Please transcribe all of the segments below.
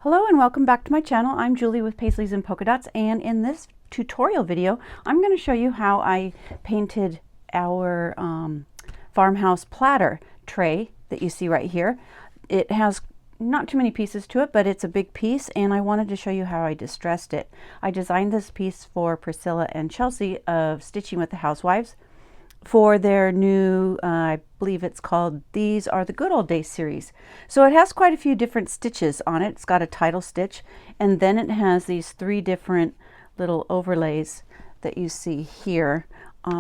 Hello and welcome back to my channel. I'm Julie with Paisleys and Polka Dots, and in this tutorial video I'm going to show you how I painted our farmhouse platter tray that you see right here. It has not too many pieces to it, but it's a big piece, and I wanted to show you how I distressed it. I designed this piece for Priscilla and Chelsea of Stitching with the Housewives for their new, I believe it's called These Are the Good Old Days series. So it has quite a few different stitches on it. It's got a title stitch, and then it has these 3 different little overlays that you see here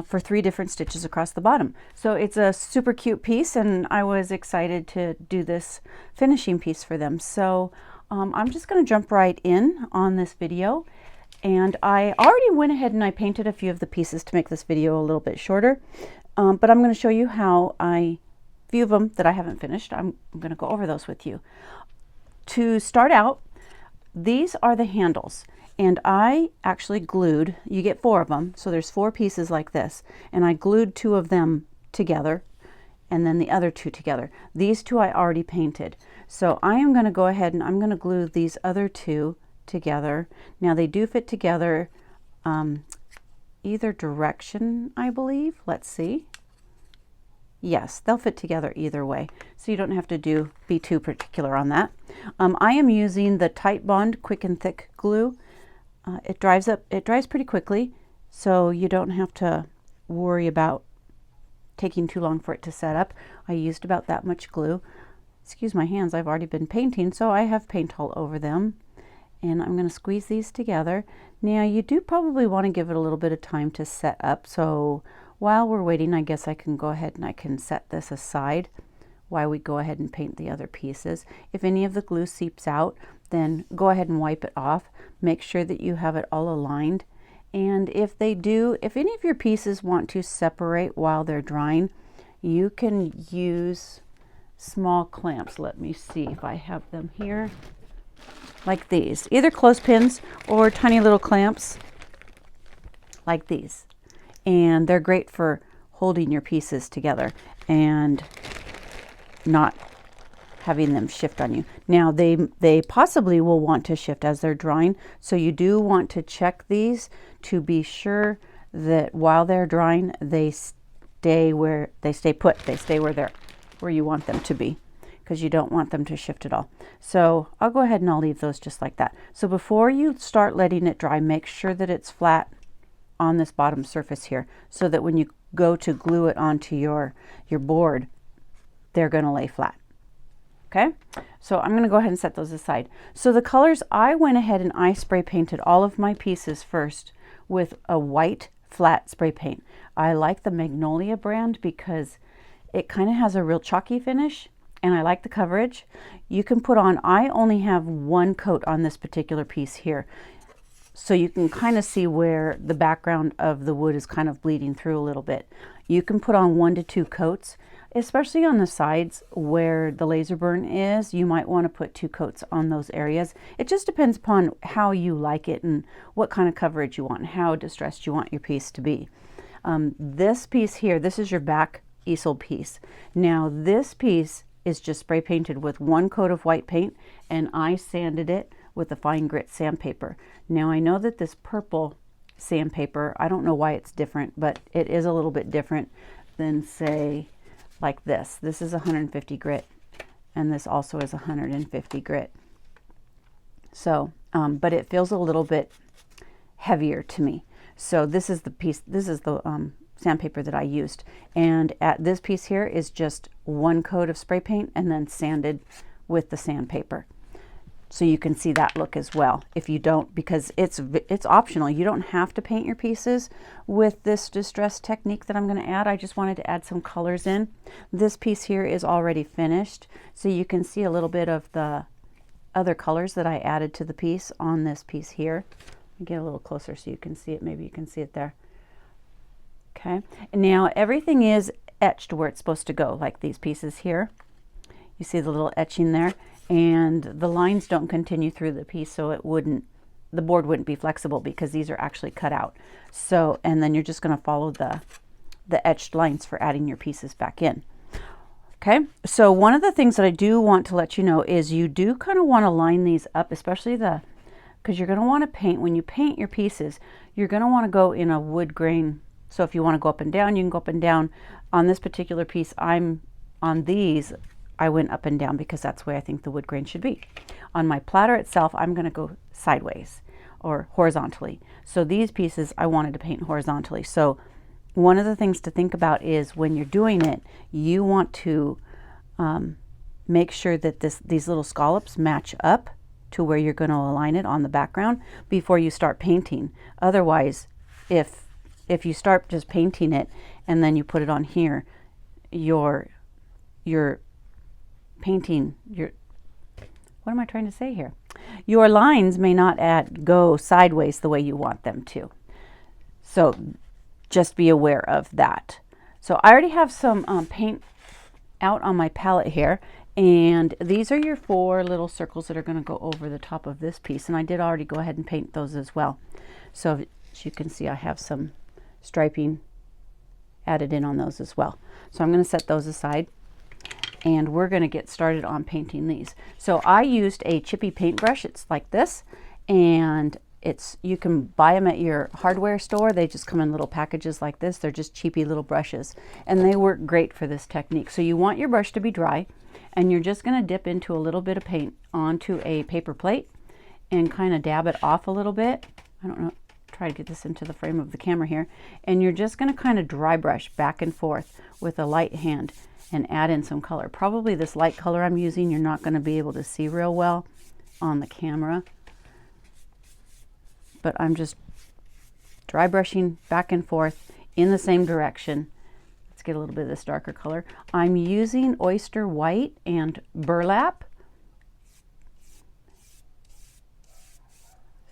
for 3 different stitches across the bottom. So it's a super cute piece, and I was excited to do this finishing piece for them. So I'm just going to jump right in on this video. And I already went ahead and I painted a few of the pieces to make this video a little bit shorter. But I'm going to show you how a few of them that I haven't finished. I'm going to go over those with you. To start out, these are the handles. And I actually glued, you get 4 of them. So there's 4 pieces like this. And I glued 2 of them together and then the other 2 together. These 2 I already painted. So I am going to go ahead and I'm going to glue these other 2 together. Now they do fit together either direction, I believe. Let's see. Yes, they'll fit together either way, so you don't have to be too particular on that. I am using the Titebond Quick and Thick glue. It dries pretty quickly, so you don't have to worry about taking too long for it to set up. I used about that much glue. Excuse my hands, I've already been painting, so I have paint all over them. And I'm going to squeeze these together. Now you do probably want to give it a little bit of time to set up. So while we're waiting, I guess I can go ahead and I can set this aside while we go ahead and paint the other pieces. If any of the glue seeps out, then go ahead and wipe it off. Make sure that you have it all aligned. And if any of your pieces want to separate while they're drying, you can use small clamps. Let me see if I have them here. Like these, either clothespins or tiny little clamps like these, and they're great for holding your pieces together and not having them shift on you. Now they possibly will want to shift as they're drying, so you do want to check these to be sure that while they're drying they stay put, they stay where you want them to be, because you don't want them to shift at all. So I'll go ahead and I'll leave those just like that. So before you start letting it dry, make sure that it's flat on this bottom surface here, so that when you go to glue it onto your board, they're going to lay flat. Okay, so I'm going to go ahead and set those aside. So the colors, I went ahead and I spray painted all of my pieces first with a white flat spray paint. I like the Magnolia brand because it kind of has a real chalky finish, and I like the coverage. You can put on, I only have 1 coat on this particular piece here, so you can kind of see where the background of the wood is kind of bleeding through a little bit. You can put on 1 to 2 coats, especially on the sides where the laser burn is. You might want to put 2 coats on those areas. It just depends upon how you like it and what kind of coverage you want and how distressed you want your piece to be. This piece here, this is your back easel piece. Now this piece is just spray painted with 1 coat of white paint, and I sanded it with a fine grit sandpaper. Now I know that this purple sandpaper, I don't know why it's different, but it is a little bit different than, say, like this. This is 150 grit, and this also is 150 grit. So, but it feels a little bit heavier to me. So this is the piece, this is the sandpaper that I used, and at this piece here is just 1 coat of spray paint and then sanded with the sandpaper, so you can see that look as well. If you don't, because it's optional, you don't have to paint your pieces with this distress technique that I'm going to add. I just wanted to add some colors in. This piece here is already finished, so you can see a little bit of the other colors that I added to the piece on this piece here. Let me get a little closer so you can see it. Maybe you can see it there. Okay, and now everything is etched where it's supposed to go, like these pieces here. You see the little etching there, and the lines don't continue through the piece, so the board wouldn't be flexible because these are actually cut out. So, and then you're just going to follow the etched lines for adding your pieces back in. Okay, so one of the things that I do want to let you know is you do kind of want to line these up, especially because you're going to want to paint, when you paint your pieces, you're going to want to go in a wood grain. So if you want to go up and down, you can go up and down. On this particular piece, on these, I went up and down because that's the way I think the wood grain should be. On my platter itself, I'm going to go sideways or horizontally. So these pieces I wanted to paint horizontally. So one of the things to think about is when you're doing it, you want to make sure that these little scallops match up to where you're going to align it on the background before you start painting. Otherwise, if you start just painting it and then you put it on here, you're painting what am I trying to say here? Your lines may not go sideways the way you want them to. So just be aware of that. So I already have some paint out on my palette here, and these are your 4 little circles that are going to go over the top of this piece, and I did already go ahead and paint those as well. So as you can see, I have some striping added in on those as well. So I'm going to set those aside, and we're going to get started on painting these. So I used a chippy paintbrush. It's like this, and you can buy them at your hardware store. They just come in little packages like this. They're just cheapy little brushes, and they work great for this technique. So you want your brush to be dry, and you're just going to dip into a little bit of paint onto a paper plate and kind of dab it off a little bit. I don't know, try to get this into the frame of the camera here. And you're just going to kind of dry brush back and forth with a light hand and add in some color. Probably this light color I'm using, you're not going to be able to see real well on the camera, but I'm just dry brushing back and forth in the same direction. Let's get a little bit of this darker color. I'm using oyster white and burlap.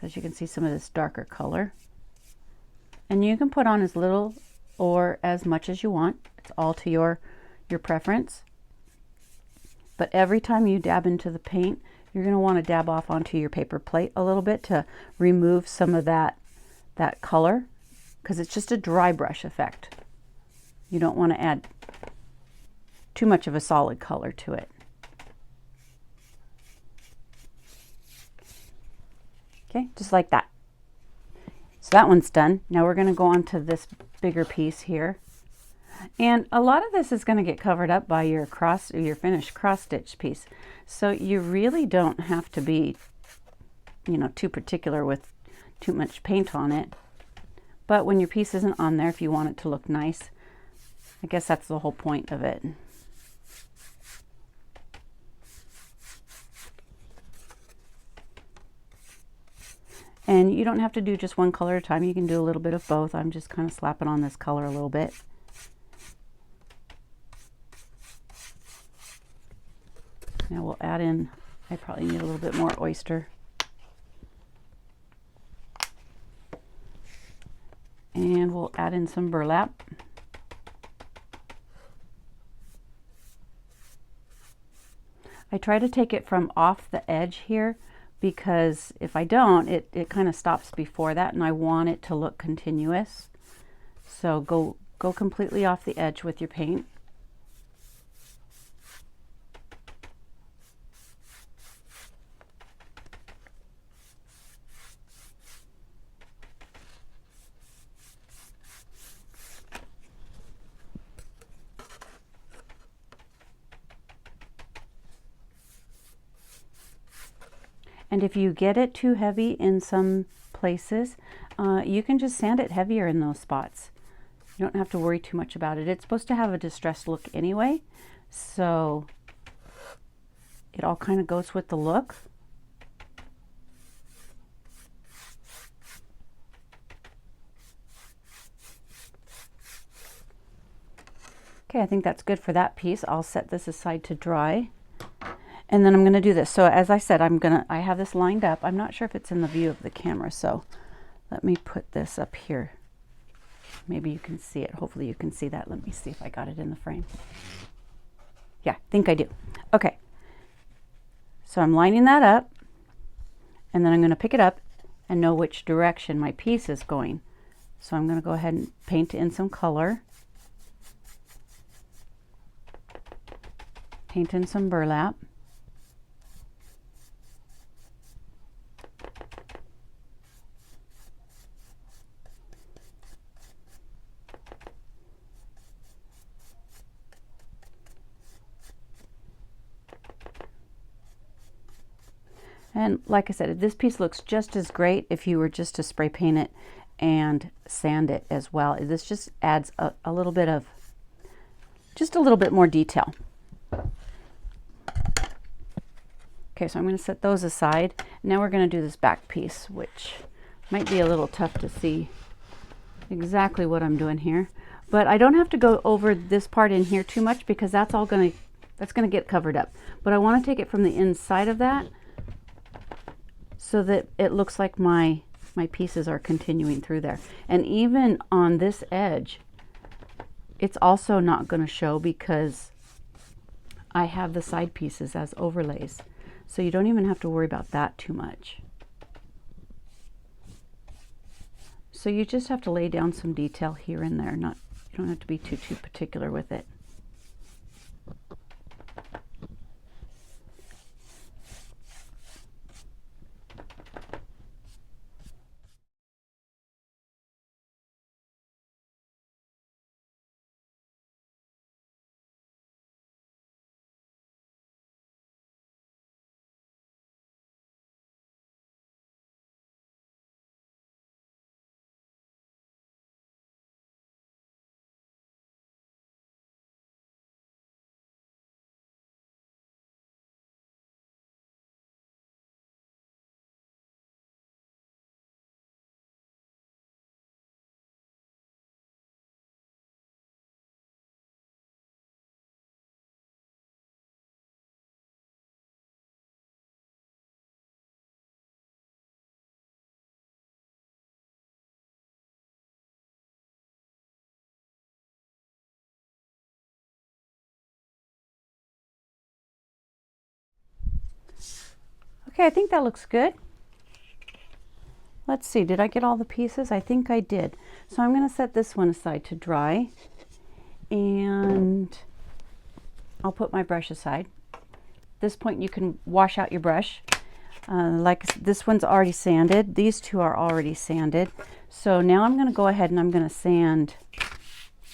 So as you can see, some of this darker color. And you can put on as little or as much as you want. It's all to your preference. But every time you dab into the paint, you're going to want to dab off onto your paper plate a little bit to remove some of that color, because it's just a dry brush effect. You don't want to add too much of a solid color to it. Okay, just like that. So that one's done. Now we're going to go on to this bigger piece here. And a lot of this is going to get covered up by your finished cross stitch piece. So you really don't have to be, too particular with too much paint on it. But when your piece isn't on there, if you want it to look nice, I guess that's the whole point of it. And you don't have to do just one color at a time. You can do a little bit of both. I'm just kind of slapping on this color a little bit. Now we'll add in, I probably need a little bit more oyster. And we'll add in some burlap. I try to take it from off the edge here, because if I don't, it kind of stops before that, and I want it to look continuous. So go completely off the edge with your paint. And if you get it too heavy in some places, you can just sand it heavier in those spots. You don't have to worry too much about it. It's supposed to have a distressed look anyway, so it all kind of goes with the look. Okay, I think that's good for that piece. I'll set this aside to dry. And then I'm going to do this. So as I said, I have this lined up. I'm not sure if it's in the view of the camera, so let me put this up here. Maybe you can see it. Hopefully you can see that. Let me see if I got it in the frame. Yeah, I think I do. Okay. So I'm lining that up, and then I'm going to pick it up and know which direction my piece is going. So I'm going to go ahead and paint in some color. paint in some burlap. And like I said, this piece looks just as great if you were just to spray paint it and sand it as well. This just adds a little bit of, just a little bit more detail. Okay, so I'm going to set those aside. Now we're going to do this back piece, which might be a little tough to see exactly what I'm doing here. But I don't have to go over this part in here too much because that's all going to get covered up. But I want to take it from the inside of that so that it looks like my pieces are continuing through there. And even on this edge, it's also not going to show because I have the side pieces as overlays. So you don't even have to worry about that too much. So you just have to lay down some detail here and there. You don't have to be too particular with it. Okay, I think that looks good. Let's see, did I get all the pieces? I think I did. So I'm going to set this one aside to dry, and I'll put my brush aside. At this point you can wash out your brush. Like this one's already sanded. These two are already sanded. So now I'm going to go ahead and I'm going to sand.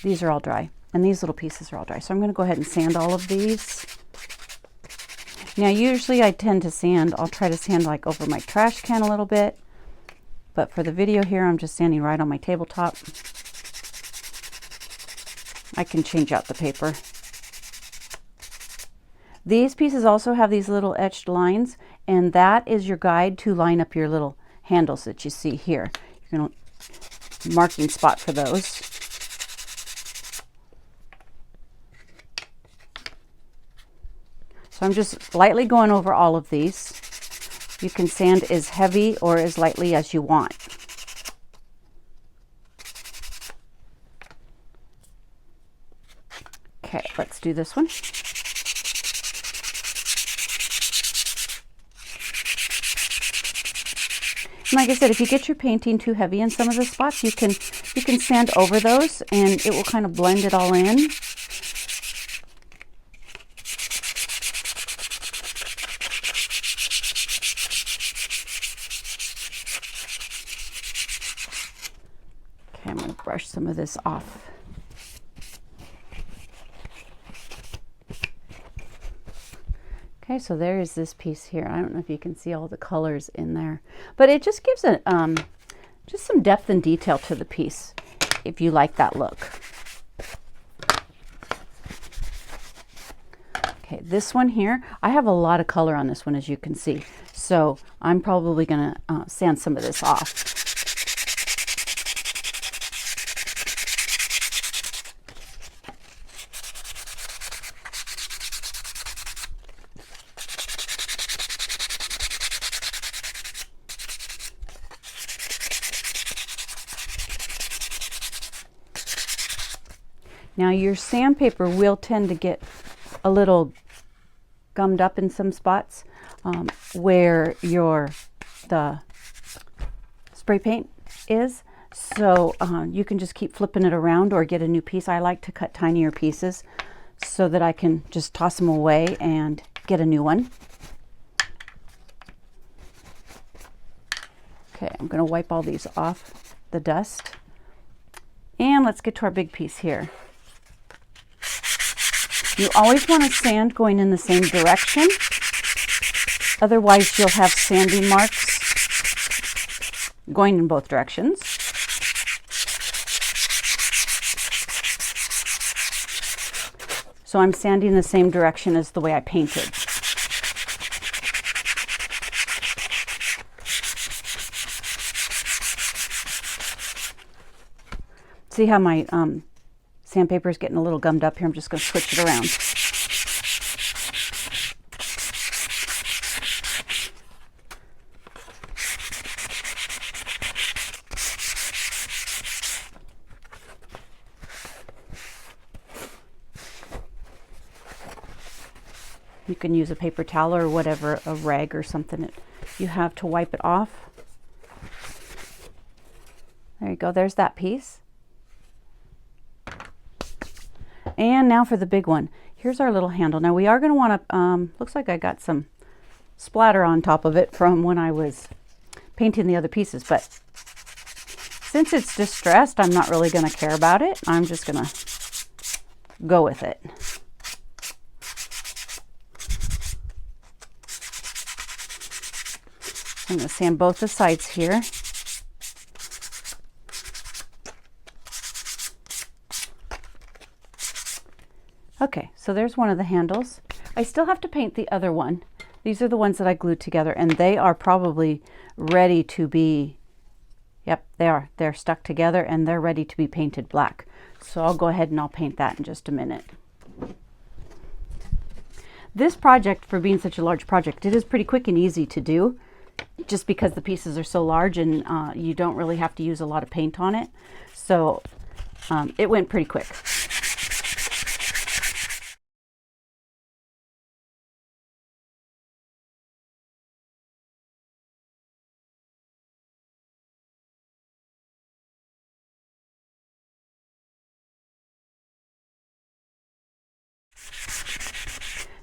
These are all dry, and these little pieces are all dry. So I'm going to go ahead and sand all of these. Now usually I tend to sand, I'll try to sand like over my trash can a little bit, but for the video here I'm just sanding right on my tabletop. I can change out the paper. These pieces also have these little etched lines, and that is your guide to line up your little handles that you see here. You're going to marking spot for those. So I'm just lightly going over all of these. You can sand as heavy or as lightly as you want. Okay, let's do this one. And like I said, if you get your painting too heavy in some of the spots, you can sand over those and it will kind of blend it all in. Okay, I'm going to brush some of this off. Okay, so there is this piece here. I don't know if you can see all the colors in there, but it just gives a, just some depth and detail to the piece if you like that look. Okay, this one here, I have a lot of color on this one, as you can see. So I'm probably going to sand some of this off. Now your sandpaper will tend to get a little gummed up in some spots where the spray paint is. So you can just keep flipping it around or get a new piece. I like to cut tinier pieces. so that I can just toss them away and get a new one. Okay, I'm going to wipe all these off the dust. And let's get to our big piece here. You always want to sand going in the same direction. Otherwise, you'll have sanding marks going in both directions. So I'm sanding the same direction as the way I painted. See how my sandpaper is getting a little gummed up here? I'm just going to switch it around. You can use a paper towel or whatever, a rag or something that you have to wipe it off. There you go, there's that piece. And now for the big one. Here's our little handle. Now we are going to want to, looks like I got some splatter on top of it from when I was painting the other pieces, but since it's distressed, I'm not really going to care about it. I'm just going to go with it. I'm going to sand both the sides here. Okay, so there's one of the handles. I still have to paint the other one. These are the ones that I glued together, and they are probably ready to be, yep, they are. They're stuck together and they're ready to be painted black. So I'll go ahead and I'll paint that in just a minute. This project, for being such a large project, it is pretty quick and easy to do, just because the pieces are so large and you don't really have to use a lot of paint on it. So it went pretty quick.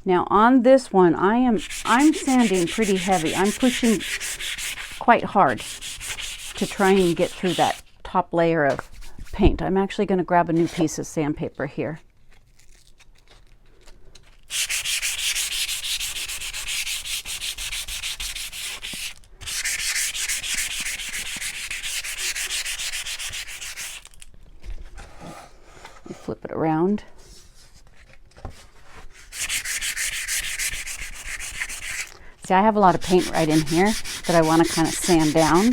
Now on this one, I'm sanding pretty heavy. I'm pushing quite hard to try and get through that top layer of paint. I'm actually going to grab a new piece of sandpaper here. Flip it around. See, I have a lot of paint right in here that I want to kind of sand down.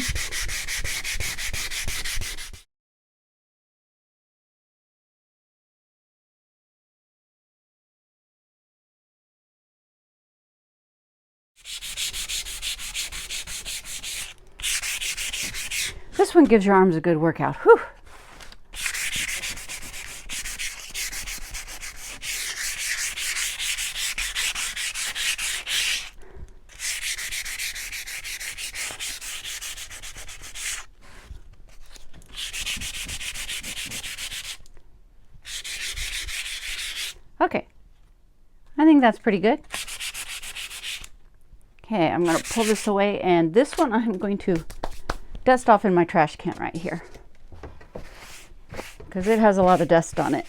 This one gives your arms a good workout. Whew. Okay, I think that's pretty good. Okay, I'm going to pull this away, and this one I'm going to dust off in my trash can right here because it has a lot of dust on it.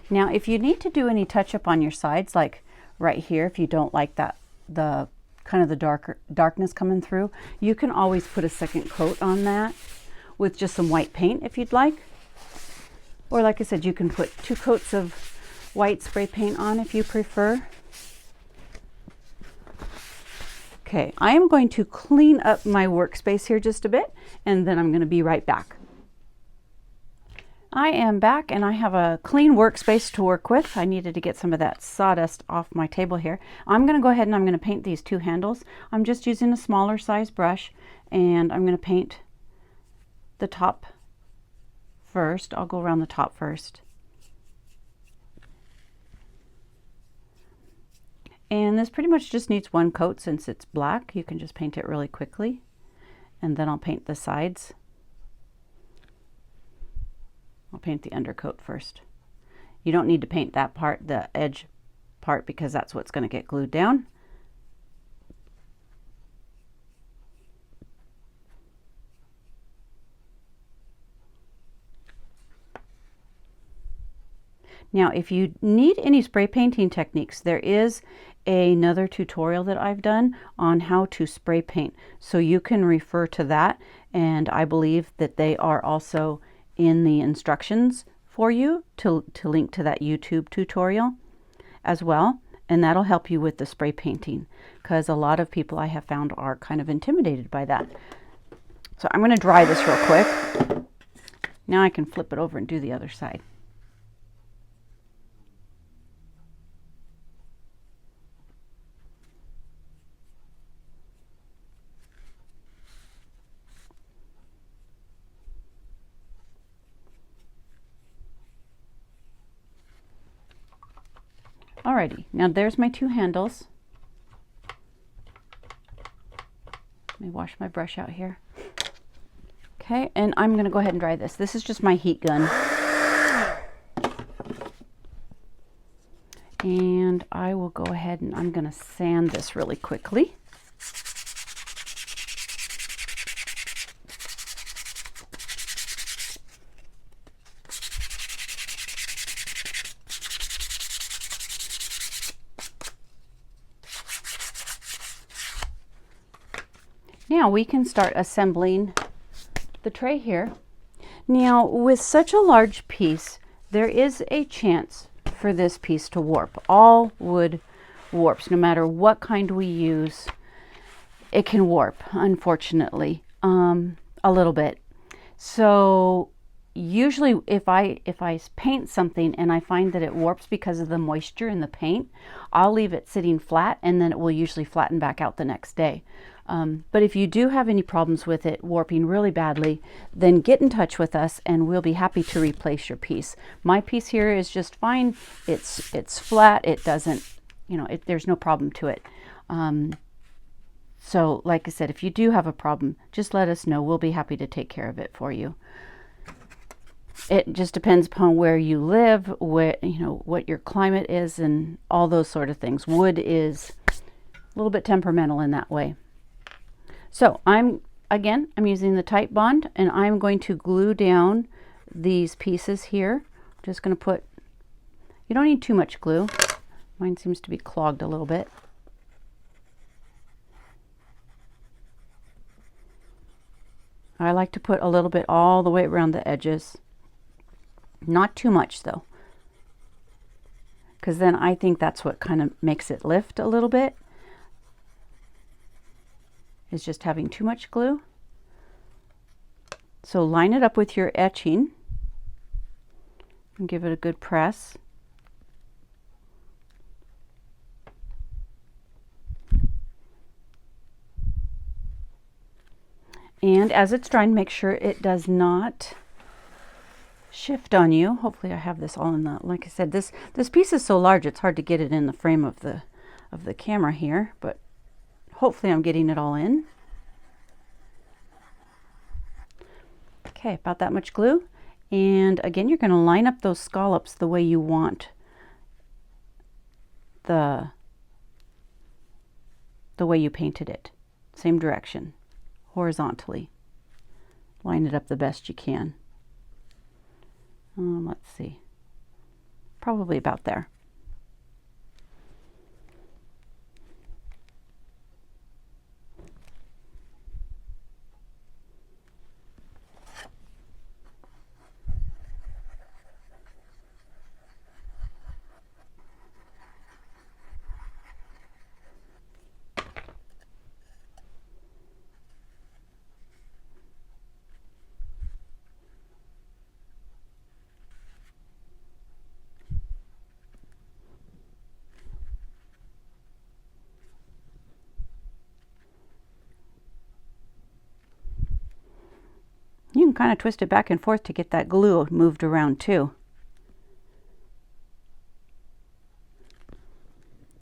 Now, if you need to do any touch-up on your sides, like right here, if you don't like that, the kind of the darkness coming through, you can always put a second coat on that with just some white paint if you'd like. Or like I said, you can put 2 coats of white spray paint on if you prefer. Okay, I am going to clean up my workspace here just a bit, and then I'm going to be right back. I am back, and I have a clean workspace to work with. I needed to get some of that sawdust off my table here. I'm going to go ahead and I'm going to paint these 2 handles. I'm just using a smaller size brush, and I'm going to paint the top first. I'll go around the top first. And this pretty much just needs 1 coat since it's black. You can just paint it really quickly. and then I'll paint the sides. I'll paint the undercoat first. You don't need to paint that part, the edge part, because that's what's going to get glued down. Now, if you need any spray painting techniques, there is another tutorial that I've done on how to spray paint. So you can refer to that, and I believe that they are also in the instructions for you to link to that YouTube tutorial as well. And that'll help you with the spray painting, because a lot of people I have found are kind of intimidated by that. So I'm going to dry this real quick. Now I can flip it over and do the other side. Alrighty, now there's my two handles. Let me wash my brush out here. Okay, and I'm going to go ahead and dry this. This is just my heat gun. And I will go ahead and I'm going to sand this really quickly. Now we can start assembling the tray here. Now with such a large piece, there is a chance for this piece to warp. All wood warps, no matter what kind we use, it can warp, unfortunately, a little bit. So usually if I paint something and I find that it warps because of the moisture in the paint, I'll leave it sitting flat, and then it will usually flatten back out the next day. But if you do have any problems with it warping really badly, then get in touch with us and we'll be happy to replace your piece. My piece here is just fine. It's flat. It doesn't, you know, there's no problem to it. So like I said, if you do have a problem, just let us know. We'll be happy to take care of it for you. It just depends upon where you live, where, you know, what your climate is and all those sort of things. Wood is a little bit temperamental in that way. So I'm using the Type Bond, and I'm going to glue down these pieces here. I'm just going to put, you don't need too much glue. Mine seems to be clogged a little bit. I like to put a little bit all the way around the edges. Not too much though, because then I think that's what kind of makes it lift a little bit. Is just having too much glue. So line it up with your etching and give it a good press. And as it's drying, make sure it does not shift on you. Hopefully I have this all in the, like I said, this piece is so large it's hard to get it in the frame of the camera here, but hopefully I'm getting it all in. Okay, about that much glue. And again, you're going to line up those scallops the way you want the way you painted it. Same direction, horizontally. Line it up the best you can. Let's see, probably about there. You can kind of twist it back and forth to get that glue moved around too.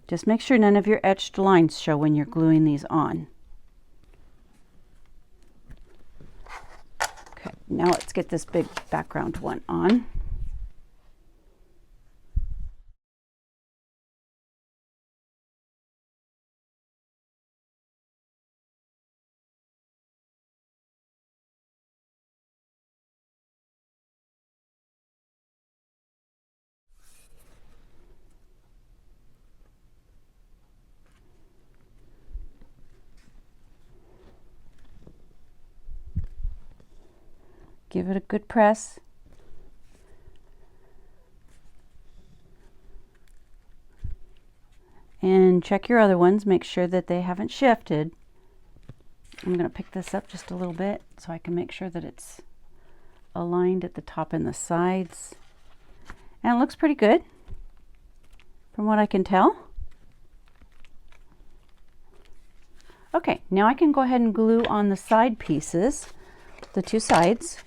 Just make sure none of your etched lines show when you're gluing these on. Now let's get this big background one on. Give it a good press. And check your other ones, make sure that they haven't shifted. I'm going to pick this up just a little bit so I can make sure that it's aligned at the top and the sides. And it looks pretty good from what I can tell. Okay, now I can go ahead and glue on the side pieces, the two sides.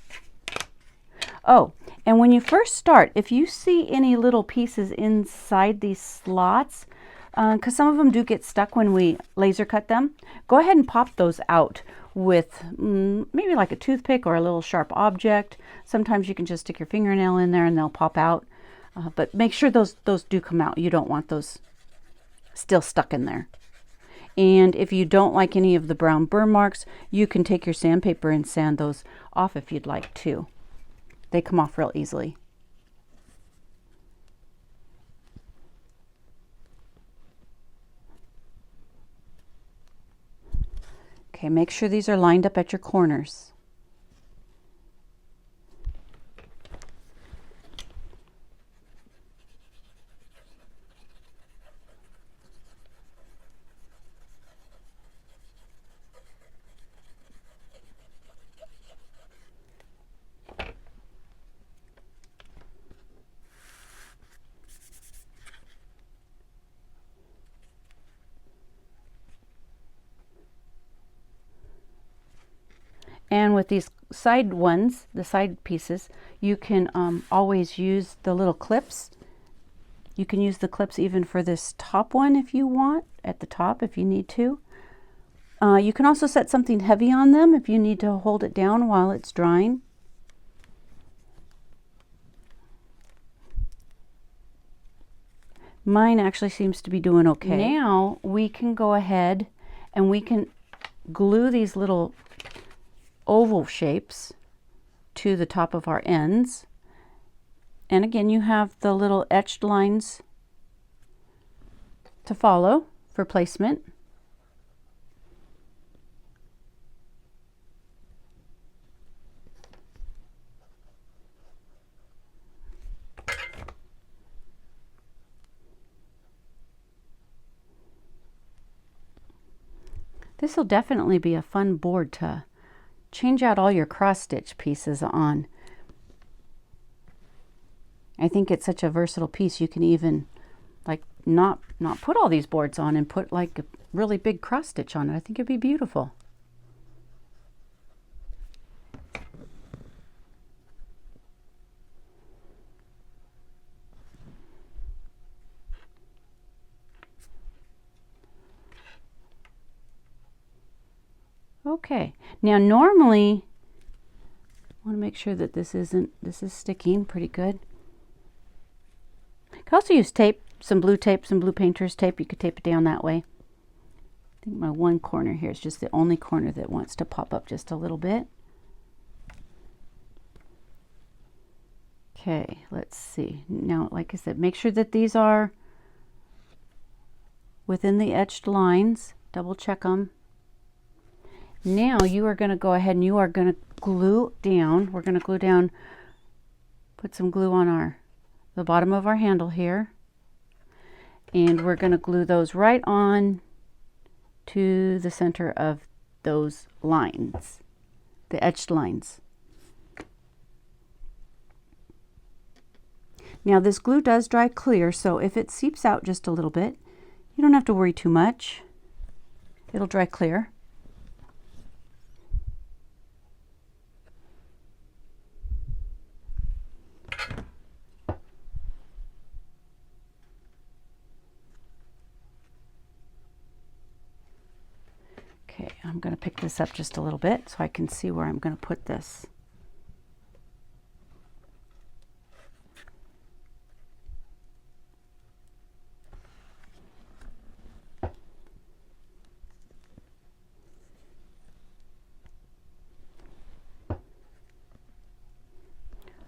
Oh, and when you first start, if you see any little pieces inside these slots, because some of them do get stuck when we laser cut them, go ahead and pop those out with maybe like a toothpick or a little sharp object. Sometimes you can just stick your fingernail in there and they'll pop out. But make sure those do come out. You don't want those still stuck in there. And if you don't like any of the brown burn marks, you can take your sandpaper and sand those off if you'd like to. They come off real easily. Okay, make sure these are lined up at your corners. And with these side ones, the side pieces, you can always use the little clips. You can use the clips even for this top one if you want, at the top if you need to. You can also set something heavy on them if you need to hold it down while it's drying. Mine actually seems to be doing okay. Now we can go ahead and we can glue these little oval shapes to the top of our ends. And again, you have the little etched lines to follow for placement. This will definitely be a fun board to change out all your cross stitch pieces on. I think it's such a versatile piece. You can even like not put all these boards on and put like a really big cross stitch on it. I think it'd be beautiful. Okay, now normally I want to make sure that this is sticking pretty good. You can also use tape, some blue painter's tape. You could tape it down that way. I think my one corner here is just the only corner that wants to pop up just a little bit. Okay, let's see. Now, like I said, make sure that these are within the etched lines. Double check them. Now you are going to go ahead and you are going to glue down. We're going to glue down, put some glue on the bottom of our handle here. And we're going to glue those right on to the center of those lines, the etched lines. Now this glue does dry clear, so if it seeps out just a little bit, you don't have to worry too much. It'll dry clear. Okay, I'm going to pick this up just a little bit so I can see where I'm going to put this.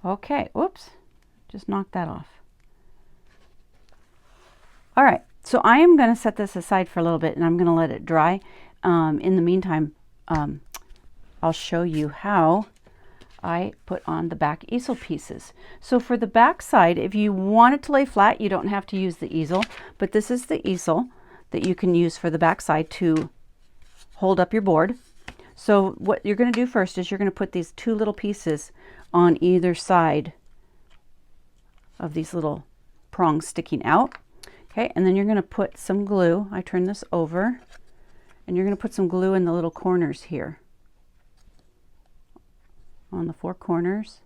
Okay, whoops, just knocked that off. All right, so I am going to set this aside for a little bit and I'm going to let it dry. In the meantime, I'll show you how I put on the back easel pieces. So for the back side, if you want it to lay flat, you don't have to use the easel, but this is the easel that you can use for the back side to hold up your board. So what you're going to do first is you're going to put these two little pieces on either side of these little prongs sticking out. Okay, and then you're going to put some glue. I turn this over, and you're going to put some glue in the little corners here, on the four corners,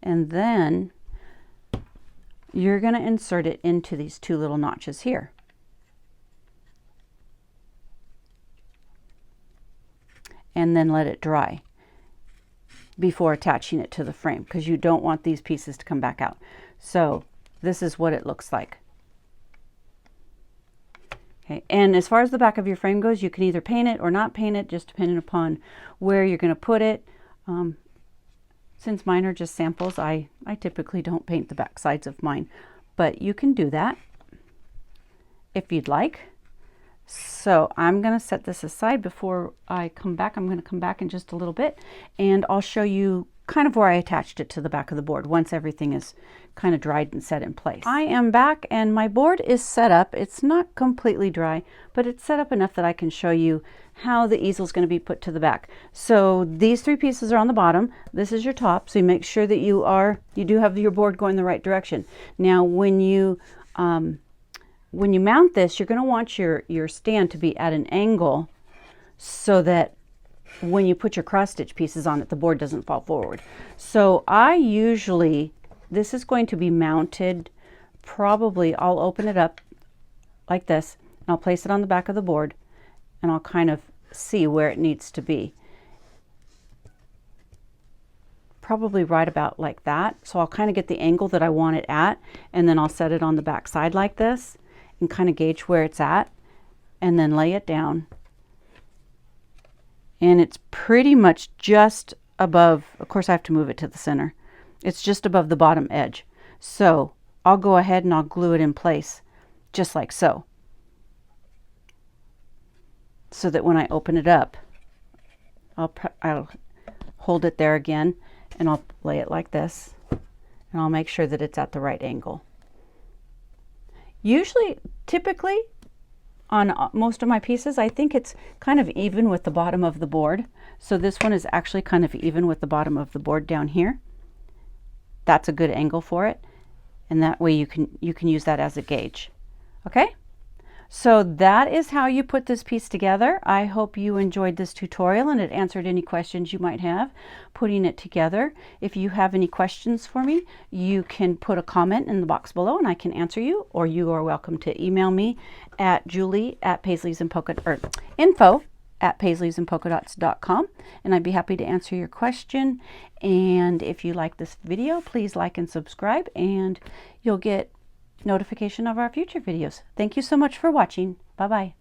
and then you're going to insert it into these two little notches here. And then let it dry before attaching it to the frame, because you don't want these pieces to come back out. So this is what it looks like. Okay, and as far as the back of your frame goes, you can either paint it or not paint it, just depending upon where you're going to put it. Since mine are just samples, I typically don't paint the back sides of mine, but you can do that if you'd like. So I'm going to set this aside before I come back. I'm going to come back in just a little bit and I'll show you kind of where I attached it to the back of the board once everything is kind of dried and set in place. I am back and my board is set up. It's not completely dry, but it's set up enough that I can show you how the easel is going to be put to the back. So these three pieces are on the bottom. This is your top, so you make sure that you do have your board going the right direction. Now when you mount this, you're going to want your stand to be at an angle so that when you put your cross stitch pieces on it, the board doesn't fall forward. So this is going to be mounted, probably I'll open it up like this and I'll place it on the back of the board and I'll kind of see where it needs to be. Probably right about like that. So I'll kind of get the angle that I want it at, and then I'll set it on the back side like this and kind of gauge where it's at and then lay it down. And it's pretty much just above, of course I have to move it to the center. It's just above the bottom edge. So I'll go ahead and I'll glue it in place just like so. So that when I open it up, I'll hold it there again and I'll lay it like this and I'll make sure that it's at the right angle. Typically, on most of my pieces, I think it's kind of even with the bottom of the board. So this one is actually kind of even with the bottom of the board down here. That's a good angle for it. And that way you can use that as a gauge. Okay? So that is how you put this piece together. I hope you enjoyed this tutorial and it answered any questions you might have putting it together. If you have any questions for me, you can put a comment in the box below and I can answer you, or you are welcome to email me at info@paisleysandpolkadots.com, and I'd be happy to answer your question. And if you like this video, please like and subscribe and you'll get notification of our future videos. Thank you so much for watching. Bye-bye.